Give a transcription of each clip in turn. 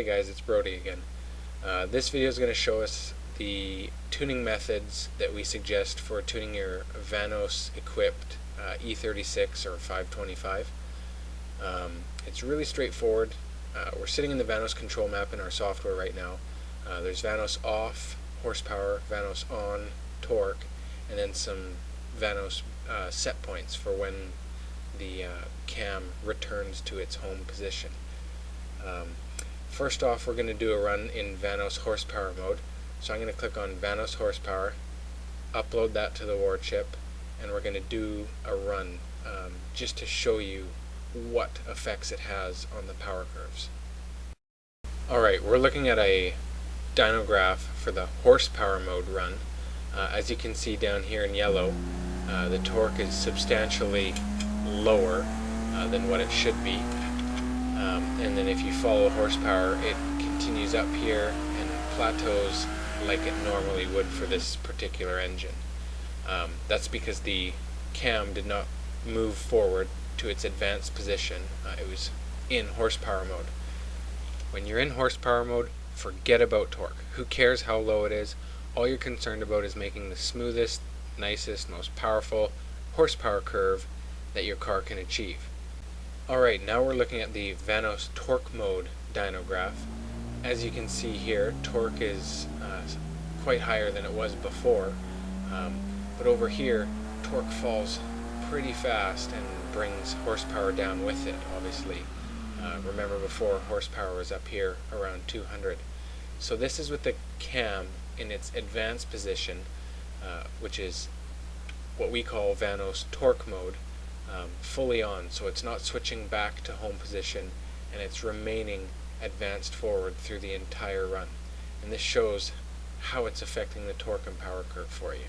guys, it's Brody again. This video is going to show us the tuning methods that we suggest for tuning your VANOS equipped E36 or 525. It's really straightforward. We're sitting in the VANOS control map in our software right now. There's VANOS off, horsepower, VANOS on, torque, and then some VANOS set points for when the cam returns to its home position. First off, we're going to do a run in VANOS horsepower mode. So I'm going to click on VANOS horsepower, upload that to the war chip, and we're going to do a run just to show you what effects it has on the power curves. Alright, we're looking at a dyno graph for the horsepower mode run. As you can see down here in yellow, the torque is substantially lower than what it should be. And then if you follow horsepower, it continues up here and plateaus like it normally would for this particular engine. That's because the cam did not move forward to its advanced position. It was in horsepower mode. When you're in horsepower mode, forget about torque. Who cares how low it is? All you're concerned about is making the smoothest, nicest, most powerful horsepower curve that your car can achieve. Alright, now we're looking at the VANOS torque mode dyno graph. As you can see here, torque is quite higher than it was before, but over here torque falls pretty fast and brings horsepower down with it, obviously. Remember before, horsepower was up here around 200. So this is with the cam in its advanced position, which is what we call VANOS torque mode, fully on, so it's not switching back to home position, and it's remaining advanced forward through the entire run. And this shows how it's affecting the torque and power curve for you.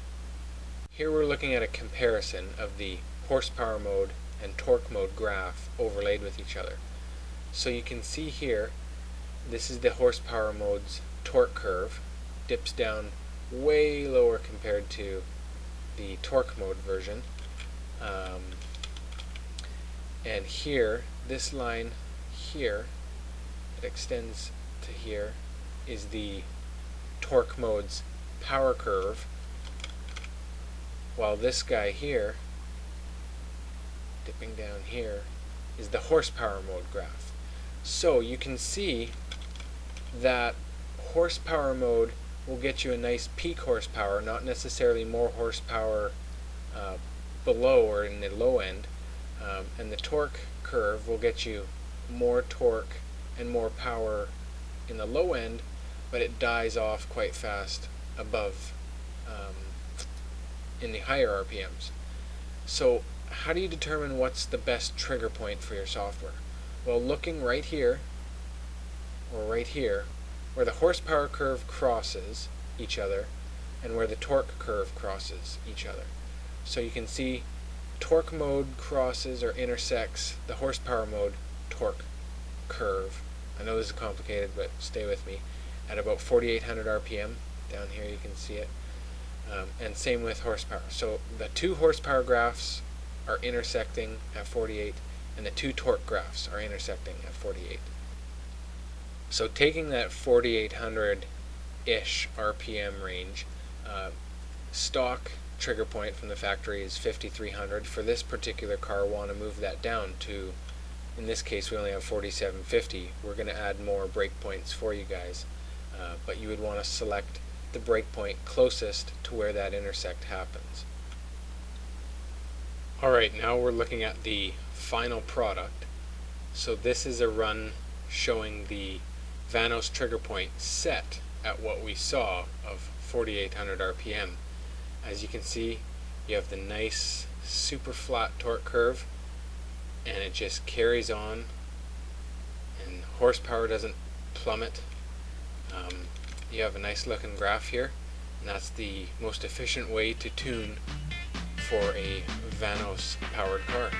Here we're looking at a comparison of the horsepower mode and torque mode graph overlaid with each other. So you can see here, this is the horsepower mode's torque curve, dips down way lower compared to the torque mode version. And here, this line here, that extends to here, is the torque mode's power curve, while this guy here, dipping down here, is the horsepower mode graph. So you can see that horsepower mode will get you a nice peak horsepower, not necessarily more horsepower below or in the low end. And the torque curve will get you more torque and more power in the low end, but it dies off quite fast above in the higher RPMs. So how do you determine what's the best trigger point for your software? Well, looking right here, or right here, where the horsepower curve crosses each other and where the torque curve crosses each other. So you can see torque mode crosses or intersects the horsepower mode torque curve. I know this is complicated, but stay with me. At about 4,800 RPM, down here you can see it. And same with horsepower. So the two horsepower graphs are intersecting at 48, and the two torque graphs are intersecting at 48. So taking that 4,800-ish RPM range, stock trigger point from the factory is 5,300. For this particular car, want to move that down to, in this case we only have 4,750. We're going to add more breakpoints for you guys, but you would want to select the breakpoint closest to where that intersect happens. Alright, now we're looking at the final product. So this is a run showing the VANOS trigger point set at what we saw of 4,800 RPM. As you can see, you have the nice super flat torque curve, and it just carries on, and horsepower doesn't plummet. You have a nice looking graph here, and that's the most efficient way to tune for a VANOS powered car.